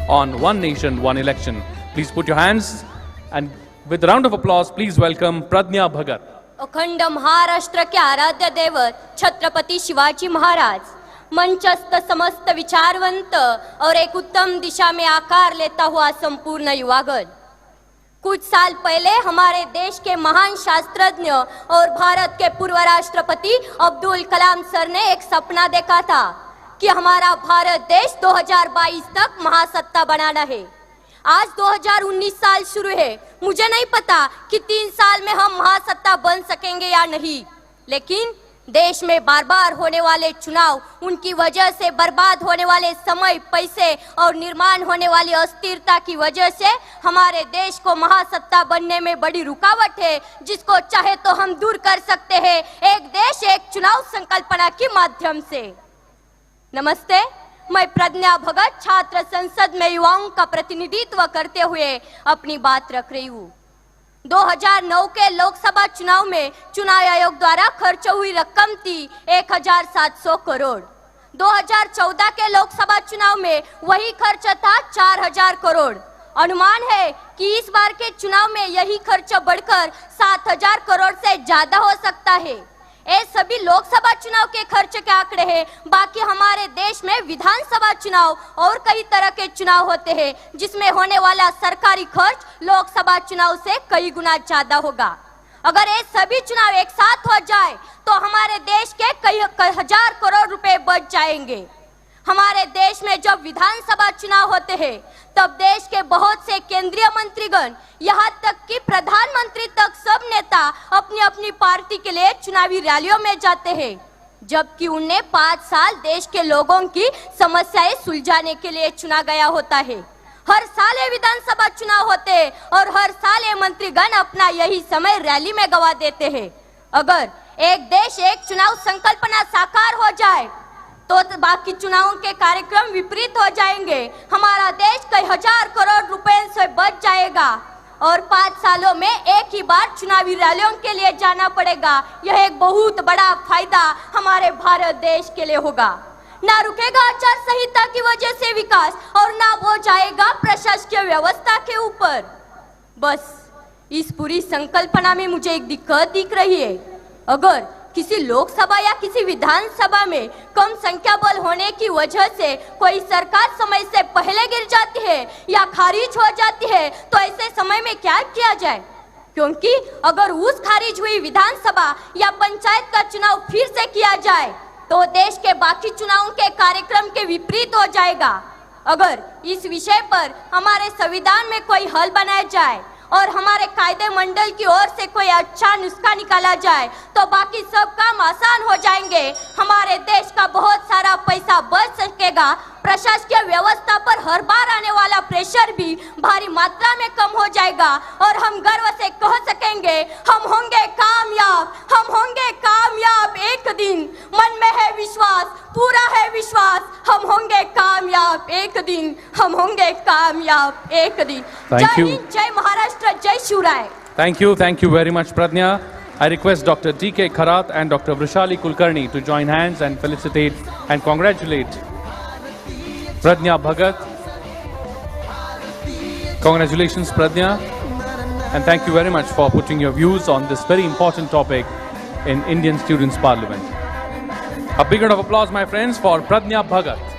on One Nation, One Election. Please put your hands and with a round of applause, please welcome Pradnya Bhagat. अखंड महाराष्ट्र के आराध्य दैवत छत्रपति शिवाजी महाराज, मंचस्थ समस्त विचारवंत और एक उत्तम दिशा में आकार लेता हुआ संपूर्ण युवागण। कुछ साल पहले हमारे देश के महान शास्त्रज्ञ और भारत के पूर्व राष्ट्रपति अब्दुल कलाम सर ने एक सपना देखा था कि हमारा भारत देश 2022 तक महासत्ता बनाना है। आज 2019 साल शुरू है। मुझे नहीं पता कि 3 साल में हम महासत्ता बन सकेंगे या नहीं, लेकिन देश में बार बार होने वाले चुनाव, उनकी वजह से बर्बाद होने वाले समय, पैसे और निर्माण होने वाली अस्थिरता की वजह से हमारे देश को महासत्ता बनने में बड़ी रुकावट है, जिसको चाहे तो हम दूर कर सकते हैं एक देश एक चुनाव संकल्पना के माध्यम से। नमस्ते, मैं प्रज्ञा भगत छात्र संसद में युवाओं का प्रतिनिधित्व करते हुए अपनी बात रख रही हूँ। 2009 के लोकसभा चुनाव में चुनाव आयोग द्वारा खर्च हुई रकम थी 1700 करोड़। 2014 के लोकसभा चुनाव में वही खर्च था 4000 करोड़। अनुमान है कि इस बार के चुनाव में यही खर्च बढ़कर 7000 करोड़ से ज्यादा हो सकता है। ये सभी लोकसभा चुनाव के खर्च के आंकड़े हैं। बाकी हमारे देश में विधानसभा चुनाव और कई तरह के चुनाव होते हैं, जिसमें होने वाला सरकारी खर्च लोकसभा चुनाव से कई गुना ज्यादा होगा। अगर ये सभी चुनाव एक साथ हो जाए तो हमारे देश के कई हजार करोड़ रुपए बच जाएंगे। हमारे देश में जब विधानसभा चुनाव होते हैं तब देश के बहुत से केंद्रीय मंत्रीगण, यहाँ तक कि प्रधानमंत्री तक, सब नेता अपनी अपनी पार्टी के लिए चुनावी रैलियों में जाते हैं, जबकि उन्हें 5 साल देश के लोगों की समस्याएं सुलझाने के लिए चुना गया होता है। हर साल ये विधानसभा चुनाव होते हैं और हर साल ये मंत्रीगण अपना यही समय रैली में गवा देते हैं। अगर एक देश एक चुनाव संकल्पना साकार हो जाए तो बाकी चुनावों के कार्यक्रम विपरीत हो जाएंगे। हमारा देश कई हजार करोड़ रुपए से बच जाएगा और 5 सालों में एक ही बार चुनावी रैलियों के लिए जाना पड़ेगा। यह एक बहुत बड़ा फायदा हमारे भारत देश के लिए होगा। ना रुकेगा आचार संहिता की वजह से विकास और ना वो जाएगा प्रशासकीय व्यवस्था के ऊपर। बस इस पूरी संकल्पना में मुझे एक दिक्कत दिख रही है। अगर किसी लोकसभा या किसी विधानसभा में कम संख्या बल होने की वजह से कोई सरकार समय से पहले गिर जाती है या खारिज हो जाती है तो ऐसे समय में क्या किया जाए? क्योंकि अगर उस खारिज हुई विधानसभा या पंचायत का चुनाव फिर से किया जाए तो देश के बाकी चुनावों के कार्यक्रम के विपरीत हो जाएगा। अगर इस विषय पर हमारे संविधान में कोई हल बनाया जाए और हमारे कायदे मंडल की ओर से कोई अच्छा नुस्खा निकाला जाए तो बाकी सब काम आसान हो जाएंगे। हमारे देश का बहुत सारा पैसा बच सकेगा। प्रशासकीय व्यवस्था पर हर बार आने वाला प्रेशर भी भारी मात्रा में कम हो जाएगा और हम गर्व से कह सकेंगे, हम होंगे कामयाब, हम होंगे कामयाब एक दिन। मन में है विश्वास, पूरा है विश्वास, हम होंगे कामयाब एक दिन, हम होंगे कामयाब एक दिन। जय हिंद, जय महाराष्ट्र, जय Shivrai. Thank you very much, Pradnya. I request Dr. D.K. Kharath and Dr. Vrishali Kulkarni to join hands and felicitate and congratulate Pradnya Bhagat. Congratulations, Pradnya, and thank you very much for putting your views on this very important topic in Indian Students' Parliament. A big round of applause, my friends, for Pradnya Bhagat.